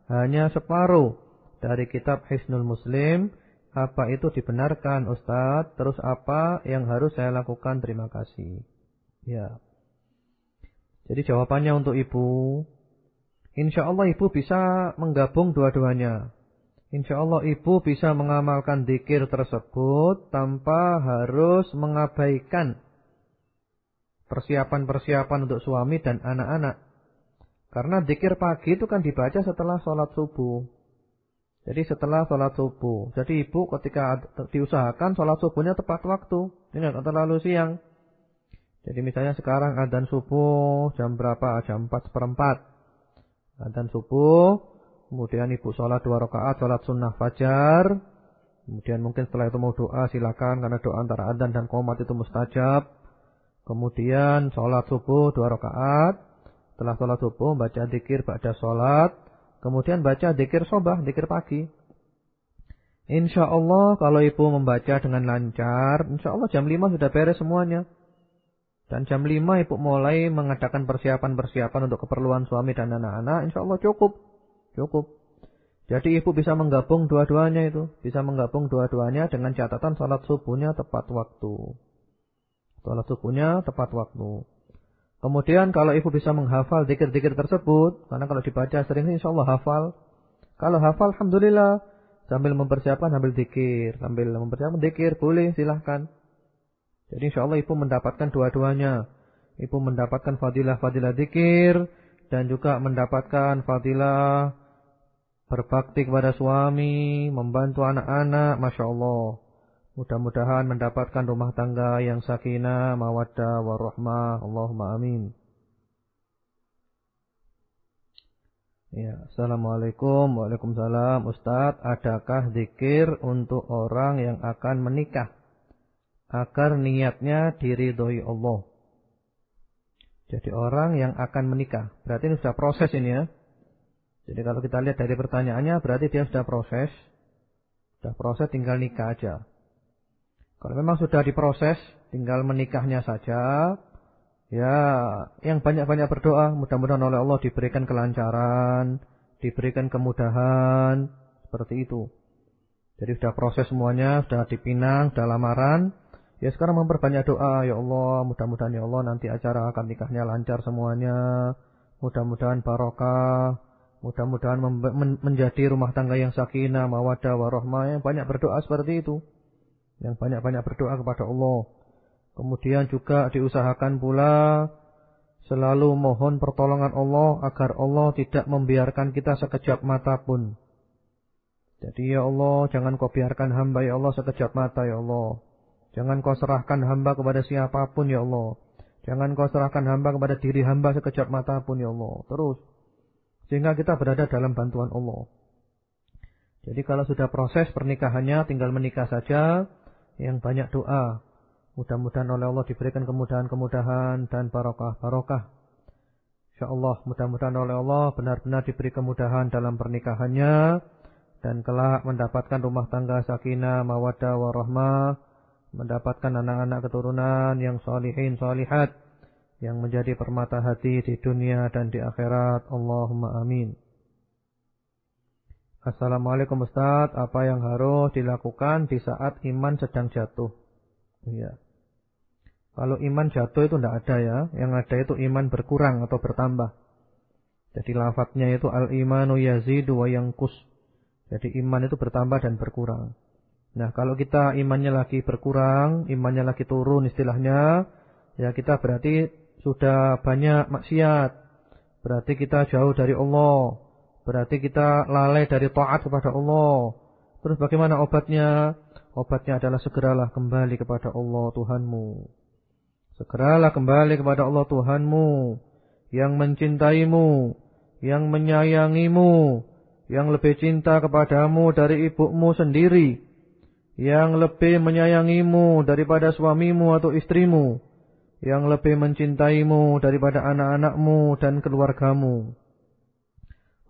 hanya separuh dari kitab Hisnul Muslim. Apa itu dibenarkan Ustaz? Terus apa yang harus saya lakukan? Terima kasih. Ya. Jadi jawabannya untuk ibu, insyaallah ibu bisa menggabung dua-duanya. Insyaallah ibu bisa mengamalkan zikir tersebut tanpa harus mengabaikan persiapan-persiapan untuk suami dan anak-anak. Karena zikir pagi itu kan dibaca setelah sholat subuh. Jadi setelah sholat subuh. Jadi ibu ketika diusahakan sholat subuhnya tepat waktu. Ini tidak terlalu siang. Jadi misalnya sekarang adzan subuh jam berapa? Jam 4:04. Adzan subuh, kemudian ibu sholat 2 rakaat, sholat sunnah fajar. Kemudian mungkin setelah itu mau doa silakan, karena doa antara adzan dan qomat itu mustajab. Kemudian sholat subuh 2 rakaat. Setelah sholat subuh baca dzikir ba'da sholat. Kemudian baca dzikir sobah, dzikir pagi. Insya Allah kalau ibu membaca dengan lancar, insya Allah jam 5 sudah beres semuanya. Dan jam 5 ibu mulai mengadakan persiapan-persiapan untuk keperluan suami dan anak-anak, insya Allah cukup. Jadi ibu bisa menggabung dua-duanya itu. Bisa menggabung dua-duanya dengan catatan sholat subuhnya tepat waktu. Sholat subuhnya tepat waktu. Kemudian kalau ibu bisa menghafal zikir-zikir tersebut, karena kalau dibaca sering insya Allah hafal. Kalau hafal alhamdulillah, sambil mempersiapkan sambil zikir, boleh silahkan. Jadi insya Allah ibu mendapatkan dua-duanya. Ibu mendapatkan fadilah-fadilah zikir dan juga mendapatkan fadilah berbakti kepada suami, membantu anak-anak, Masya Allah. Mudah-mudahan mendapatkan rumah tangga yang sakinah, mawaddah, warahmah. Allahumma amin. Ya, Assalamualaikum. Waalaikumsalam. Ustadz, adakah zikir untuk orang yang akan menikah agar niatnya diridhoi Allah? Jadi orang yang akan menikah, berarti ini sudah proses ini ya. Jadi kalau kita lihat dari pertanyaannya, berarti dia sudah proses. Sudah proses, tinggal nikah aja. Kalau memang sudah diproses, tinggal menikahnya saja. Ya, yang banyak-banyak berdoa, mudah-mudahan oleh Allah diberikan kelancaran, diberikan kemudahan, seperti itu. Jadi sudah proses semuanya, sudah dipinang, sudah lamaran. Ya sekarang memperbanyak doa, ya Allah, mudah-mudahan ya Allah nanti acara akad nikahnya lancar semuanya. Mudah-mudahan barokah, mudah-mudahan menjadi rumah tangga yang sakinah, mawaddah, warahmah. Yang banyak berdoa seperti itu. Yang banyak-banyak berdoa kepada Allah. Kemudian juga diusahakan pula selalu mohon pertolongan Allah agar Allah tidak membiarkan kita sekejap mata pun. Jadi ya Allah, jangan kau biarkan hamba ya Allah sekejap mata ya Allah. Jangan kau serahkan hamba kepada siapapun ya Allah. Jangan kau serahkan hamba kepada diri hamba sekejap mata pun ya Allah. Terus. Sehingga kita berada dalam bantuan Allah. Jadi kalau sudah proses pernikahannya tinggal menikah saja. Yang banyak doa. Mudah-mudahan oleh Allah diberikan kemudahan-kemudahan dan barokah-barokah. InsyaAllah mudah-mudahan oleh Allah benar-benar diberi kemudahan dalam pernikahannya. Dan kelak mendapatkan rumah tangga sakinah, mawaddah, warahmah. Mendapatkan anak-anak keturunan yang sholihin, sholihat. Yang menjadi permata hati di dunia dan di akhirat. Allahumma amin. Assalamualaikum Ustaz, apa yang harus dilakukan di saat iman sedang jatuh? Iya. Kalau iman jatuh itu tidak ada ya, yang ada itu iman berkurang atau bertambah. Jadi lafadznya itu al-imanu yazidu wa yanqus. Jadi iman itu bertambah dan berkurang. Nah, kalau kita imannya lagi berkurang, imannya lagi turun istilahnya, ya kita berarti sudah banyak maksiat. Berarti kita jauh dari Allah. Berarti kita lalai dari taat kepada Allah. Terus bagaimana obatnya? Obatnya adalah segeralah kembali kepada Allah Tuhanmu. Segeralah kembali kepada Allah Tuhanmu. Yang mencintaimu. Yang menyayangimu. Yang lebih cinta kepadamu dari ibumu sendiri. Yang lebih menyayangimu daripada suamimu atau istrimu. Yang lebih mencintaimu daripada anak-anakmu dan keluargamu.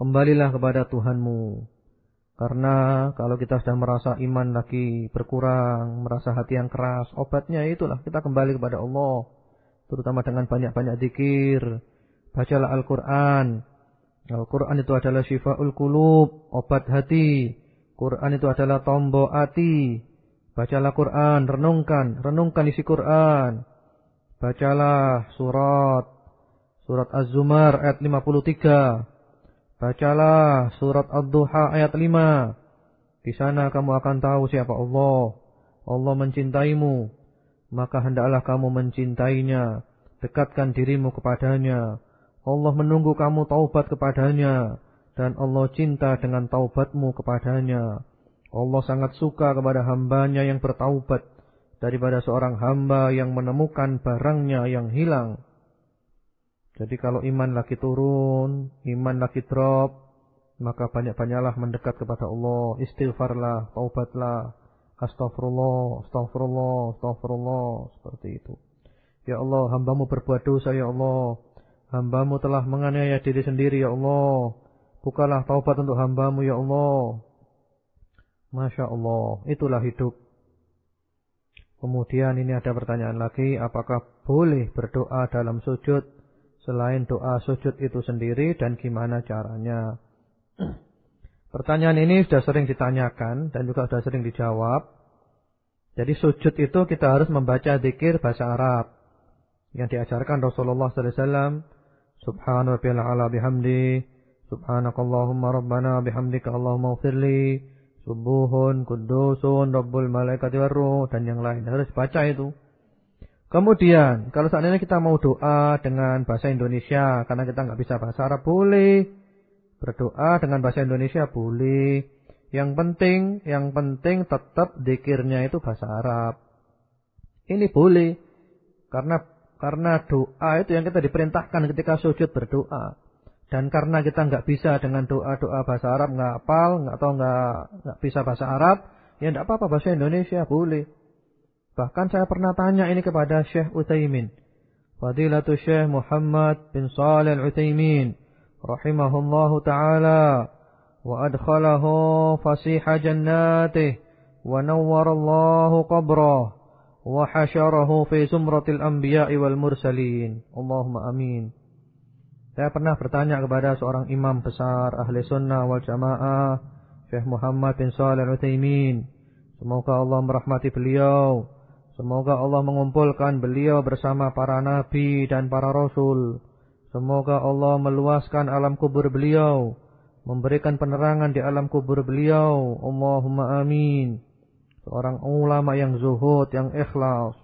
Kembalilah kepada Tuhanmu. Karena kalau kita sudah merasa iman lagi berkurang, merasa hati yang keras, obatnya itulah kita kembali kepada Allah. Terutama dengan banyak-banyak zikir. Bacalah Al-Quran. Al-Quran itu adalah syifa'ul qulub, obat hati. Quran itu adalah tombok hati. Bacalah Quran, renungkan isi Quran. Bacalah surat Az-Zumar ayat 53. Bacalah surat Ad-Duha ayat 5. Di sana kamu akan tahu siapa Allah. Allah mencintaimu. Maka hendaklah kamu mencintainya. Dekatkan dirimu kepadanya. Allah menunggu kamu taubat kepadanya. Dan Allah cinta dengan taubatmu kepadanya. Allah sangat suka kepada hambanya yang bertaubat. Daripada seorang hamba yang menemukan barangnya yang hilang. Jadi kalau iman lagi turun, iman lagi drop, maka banyak-banyaklah mendekat kepada Allah, istighfarlah, taubatlah, astagfirullah, astagfirullah, astagfirullah, seperti itu. Ya Allah, hamba-Mu berbuat dosa ya Allah. Hamba-Mu telah menganiaya diri sendiri ya Allah. Bukalah taubat untuk hamba-Mu ya Allah. Masya Allah, itulah hidup. Kemudian ini ada pertanyaan lagi, apakah boleh berdoa dalam sujud selain doa sujud itu sendiri dan gimana caranya? Pertanyaan ini sudah sering ditanyakan dan juga sudah sering dijawab. Jadi sujud itu kita harus membaca zikir bahasa Arab yang diajarkan Rasulullah sallallahu alaihi wasallam. Subhana rabbiyal a'la bihamdi, subhanakallahumma rabbana bihamdika Allahumma ighfirli, subuhun kudusun rabbul malaikati warruh, dan yang lain. Harus baca itu. Kemudian kalau seandainya kita mau doa dengan bahasa Indonesia karena kita nggak bisa bahasa Arab, boleh. Berdoa dengan bahasa Indonesia boleh. Yang penting tetap zikirnya itu bahasa Arab. Ini boleh. Karena doa itu yang kita diperintahkan ketika sujud berdoa. Dan karena kita nggak bisa dengan doa-doa bahasa Arab, nggak hafal, nggak bisa bahasa Arab, ya nggak apa-apa bahasa Indonesia boleh. Bahkan saya pernah tanya ini kepada Syekh Utsaimin, Fadilatul Syekh Muhammad bin Shalih Al-Utsaimin, rahimahullahu taala, wa adkhalahu fasiha jannatih, wa nawwarallahu qabrah, wa hasyarahu fi zumratil anbiya'i wal mursalin. Allahumma amin. Saya pernah bertanya kepada seorang imam besar ahli sunnah wal jamaah, Syekh Muhammad bin Shalih Al-Utsaimin. Semoga Allah merahmati beliau. Semoga Allah mengumpulkan beliau bersama para nabi dan para rasul. Semoga Allah meluaskan alam kubur beliau, memberikan penerangan di alam kubur beliau. Allahumma amin. Seorang ulama yang zuhud, yang ikhlas.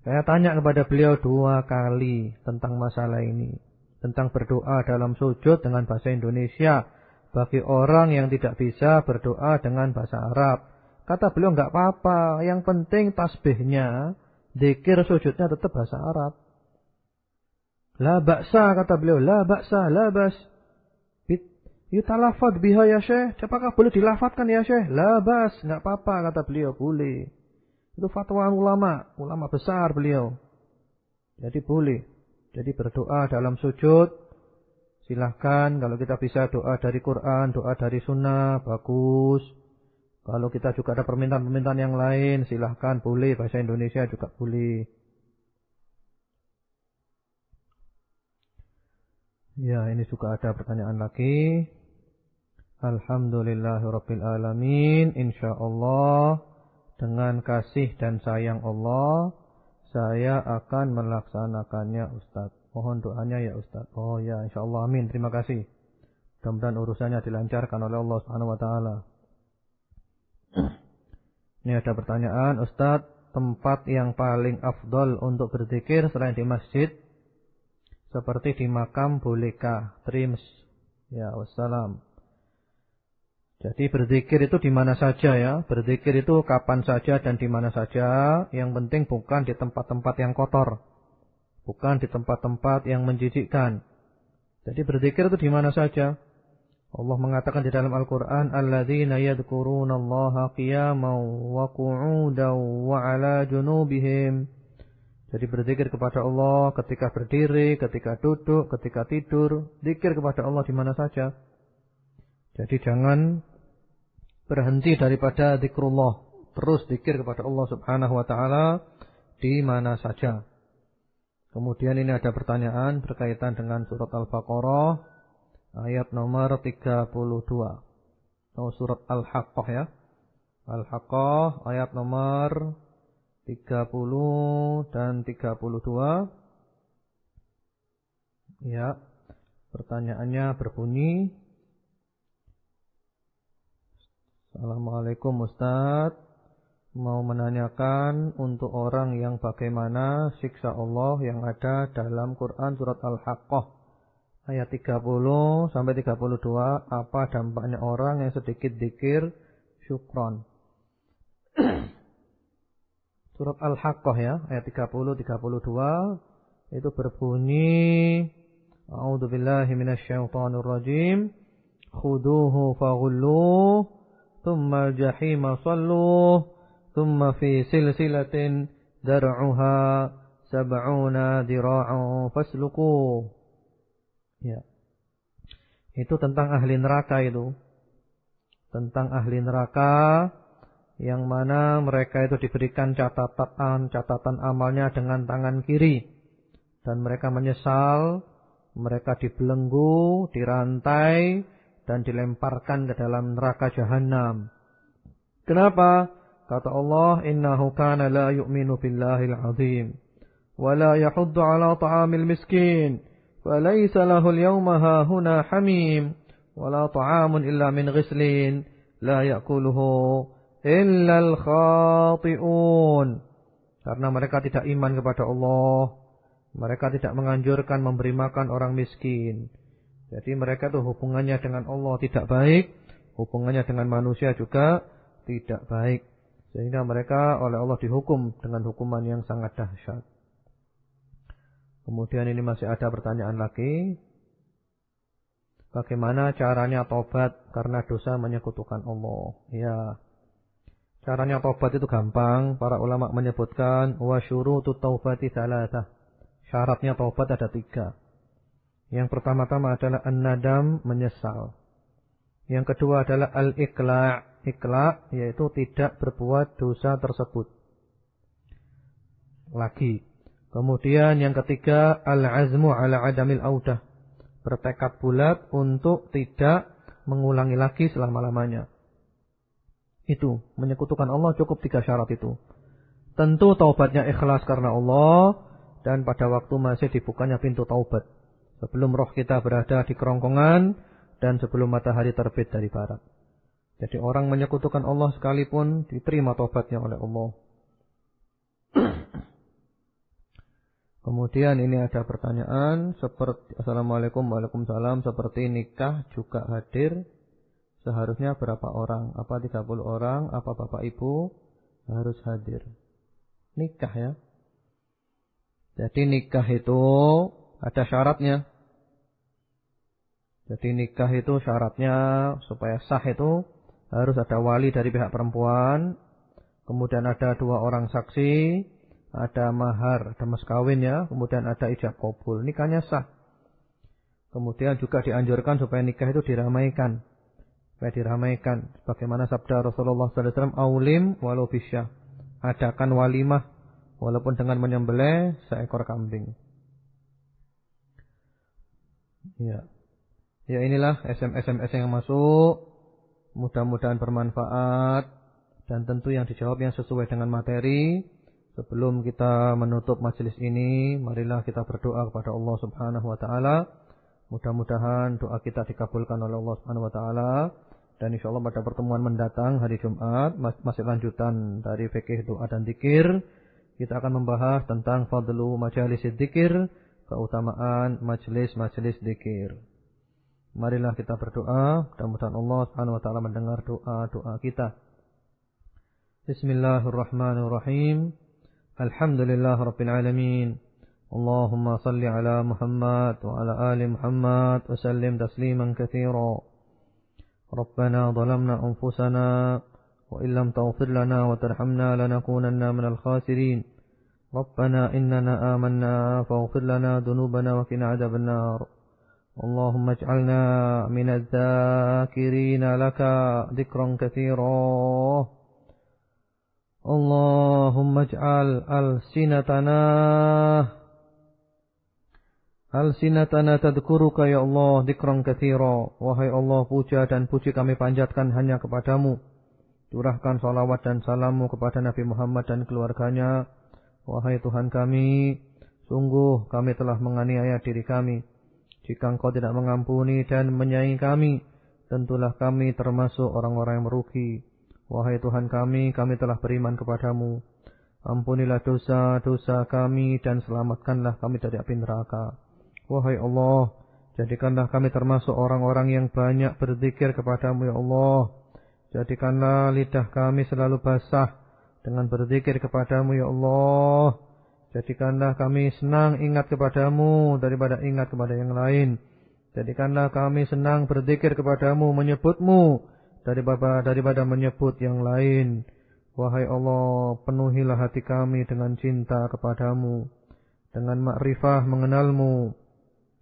Saya tanya kepada beliau 2 kali tentang masalah ini. Tentang berdoa dalam sujud dengan bahasa Indonesia bagi orang yang tidak bisa berdoa dengan bahasa Arab. Kata beliau enggak apa-apa, yang penting tasbihnya, zikir sujudnya tetap bahasa Arab. La ba'sa, kata beliau, la ba'sa, la bas. Yutalafad biha ya Syekh, apakah boleh dilafatkan ya Syekh? La bas, enggak apa-apa, kata beliau, boleh. Itu fatwa ulama besar beliau. Jadi boleh. Jadi berdoa dalam sujud, silahkan. Kalau kita bisa doa dari Quran, doa dari sunnah, bagus. Kalau kita juga ada permintaan-permintaan yang lain, silahkan, boleh. Bahasa Indonesia juga boleh. Ya, ini juga ada pertanyaan lagi. Alhamdulillahirabbil alamin. Insyaallah dengan kasih dan sayang Allah, saya akan melaksanakannya Ustaz. Mohon doanya ya Ustaz. Oh ya, insyaallah, amin. Terima kasih. Mudah-mudahan urusannya dilancarkan oleh Allah Subhanahu wa taala. Ini ada pertanyaan, Ustaz, tempat yang paling afdol untuk berzikir selain di masjid seperti di makam bolehkah? Trims. Ya, wassalam. Jadi berzikir itu di mana saja ya. Berzikir itu kapan saja dan di mana saja. Yang penting bukan di tempat-tempat yang kotor. Bukan di tempat-tempat yang menjijikkan. Jadi berzikir itu di mana saja. Allah mengatakan di dalam Al-Quran, Alladzina yadhkurunallaha qiyaman wa qu'udan wa ala junubihim. Jadi berzikir kepada Allah ketika berdiri, ketika duduk, ketika tidur. Zikir kepada Allah di mana saja. Jadi jangan berhenti daripada zikrullah. Terus zikir kepada Allah Subhanahu wa taala di mana saja. Kemudian ini ada pertanyaan berkaitan dengan surat Al-Baqarah ayat nomor 32. Oh, surat Al-Haqqah ya. Al-Haqqah ayat nomor 30 dan 32. Ya. Pertanyaannya berbunyi, Assalamualaikum Ustaz, mau menanyakan untuk orang yang bagaimana siksa Allah yang ada dalam Quran surat Al-Haqqah ayat 30 sampai 32, apa dampaknya orang yang sedikit zikir syukron. Surat Al-Haqqah ya, ayat 30 32 itu berbunyi, A'udzubillahi minasyaitonirrajim, khuduhu faghulluh thumma al-jahima salluh thumma fi silsilatin dar'uha sab'una dira'an fasluquh. Ya. Itu tentang ahli neraka itu. Tentang ahli neraka yang mana mereka itu diberikan catatan amalnya dengan tangan kiri. Dan mereka menyesal, mereka dibelenggu, dirantai, dan dilemparkan ke dalam neraka jahanam. Kenapa? Kata Allah, innahu kana la yu'minu billahil azim. Wa la yahuddu ala ta'amil miskin. Falaysa lahul yawma hahuna hamim. Wa la ta'amun illa min ghislin. La ya'kuluhu illa al-khati'un. Karena mereka tidak iman kepada Allah. Mereka tidak menganjurkan memberi makan orang miskin. Jadi mereka itu hubungannya dengan Allah tidak baik. Hubungannya dengan manusia juga tidak baik. Sehingga mereka oleh Allah dihukum dengan hukuman yang sangat dahsyat. Kemudian ini masih ada pertanyaan lagi. Bagaimana caranya tobat karena dosa menyekutukan Allah? Ya. Caranya tobat itu gampang. Para ulama menyebutkan wa syurutut taubati tsalatsah. Syaratnya tobat ada 3. Yang pertama-tama adalah an-nadam, menyesal. Yang kedua adalah al-iqla'. Iqla' yaitu tidak berbuat dosa tersebut lagi. Kemudian yang ketiga al-azmu ala adamil audah. Bertekad bulat untuk tidak mengulangi lagi selama-lamanya. Itu menyekutukan Allah cukup 3 syarat itu. Tentu taubatnya ikhlas karena Allah. Dan pada waktu masih dibukanya pintu taubat. Sebelum roh kita berada di kerongkongan. Dan sebelum matahari terbit dari barat. Jadi orang menyekutukan Allah sekalipun diterima taubatnya oleh Allah. Kemudian ini ada pertanyaan seperti Assalamualaikum waalaikumsalam, seperti nikah juga hadir seharusnya berapa orang? Apa 30 orang? Apa bapak ibu harus hadir? Nikah ya. Jadi nikah itu ada syaratnya. Jadi nikah itu syaratnya supaya sah itu harus ada wali dari pihak perempuan. Kemudian ada 2 orang saksi. Ada mahar, ada mas kawin ya. Kemudian ada ijab qabul. Nikahnya sah. Kemudian juga dianjurkan supaya nikah itu diramaikan. Supaya diramaikan. Bagaimana sabda Rasulullah SAW. Aulim walau bisyah. Adakan walimah. Walaupun dengan menyembelih seekor kambing. Ya. Ya inilah SMS yang masuk. Mudah-mudahan bermanfaat. Dan tentu yang dijawab yang sesuai dengan materi. Sebelum kita menutup majelis ini, marilah kita berdoa kepada Allah Subhanahu wa taala. Mudah-mudahan doa kita dikabulkan oleh Allah Subhanahu wa taala. Dan insyaallah pada pertemuan mendatang hari Jumat masih lanjutan dari fikih doa dan zikir. Kita akan membahas tentang fadlu majalis dzikir, keutamaan majelis-majelis zikir. Marilah kita berdoa, mudah-mudahan Allah Subhanahu wa taala mendengar doa-doa kita. Bismillahirrahmanirrahim. Alhamdulillah Rabbil Alamin. Allahumma salli ala Muhammad wa ala ali Muhammad wa sallim tasliman katsira. Rabbana zalamna anfusana wa illam taghfir lana wa tarhamna lanakunanna minal khasirin. Rabbana innana amanna faghfir lana dhunubana wa qina adzabannar. Allahumma ij'alna minadz dzakirina laka dzikran katsira. Allahumma ij'al alsinatana tadhkuruka ya Allah dzikran katsira. Wahai Allah, puja dan puji kami panjatkan hanya kepadamu. Curahkan salawat dan salammu kepada Nabi Muhammad dan keluarganya. Wahai Tuhan kami, sungguh kami telah menganiaya diri kami. Jika Engkau tidak mengampuni dan menyayangi kami, tentulah kami termasuk orang-orang yang merugi. Wahai Tuhan kami telah beriman kepadamu. Ampunilah dosa-dosa kami dan selamatkanlah kami dari api neraka. Wahai Allah, jadikanlah kami termasuk orang-orang yang banyak berzikir kepadamu ya Allah. Jadikanlah lidah kami selalu basah dengan berzikir kepadamu ya Allah. Jadikanlah kami senang ingat kepadamu daripada ingat kepada yang lain. Jadikanlah kami senang berzikir kepadamu, menyebutmu daripada menyebut yang lain. Wahai Allah, penuhilah hati kami dengan cinta kepadamu, dengan makrifah mengenalmu.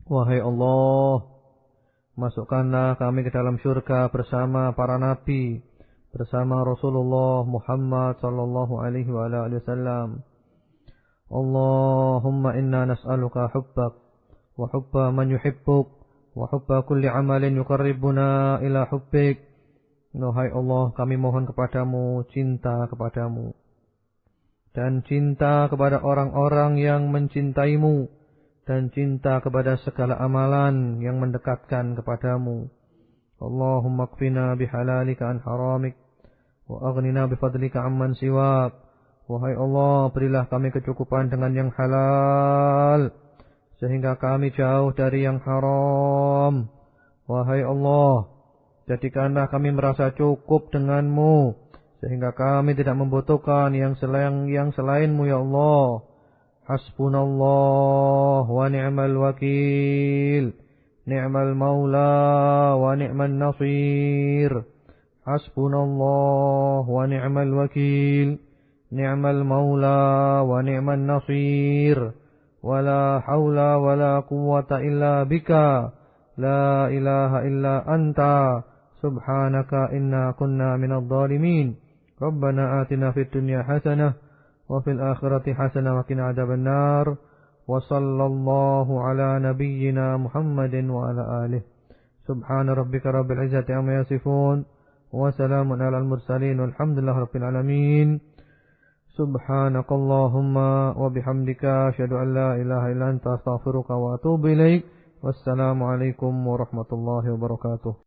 Wahai Allah, masukkanlah kami ke dalam syurga bersama para nabi, bersama Rasulullah Muhammad sallallahu alaihi wa alihi wasallam. Allahumma inna nas'aluka hubbak wa hubba man yuhibbuk wa hubba kulli amalin yuqarribuna ila hubbik. Wahai Allah, kami mohon kepadamu cinta kepadamu dan cinta kepada orang-orang yang mencintaimu dan cinta kepada segala amalan yang mendekatkan kepadamu. Allahumma kfina bihalalika an haramik wa aghnina bifadlika amman siwak. Wahai Allah, berilah kami kecukupan dengan yang halal sehingga kami jauh dari yang haram. Wahai Allah, jadikanlah kami merasa cukup denganmu sehingga kami tidak membutuhkan yang selainmu ya Allah. Hasbunallah wa ni'mal wakil, ni'mal maula wa ni'mal nasir. Hasbunallah wa ni'mal wakil, ni'mal maula wa ni'mal nasir. Wala hawla wala quwwata illa bika, la ilaha illa anta, subhanaka inna kunna minadh dhalimin. Rabbana atina fid dunya hasanah wa fil akhirati hasanah wa qina adzaban nar. Wa sallallahu ala nabiyyina Muhammadin wa ala alihi. Subhana rabbika rabbil izzati amma yasifun wa salamun alal mursalin walhamdulillahi rabbil alamin. Subhanakallahumma wa bihamdika asyhadu an la ilaha illa anta astaghfiruka wa atubu ilaik. Wassalamualaikum warahmatullahi wabarakatuh.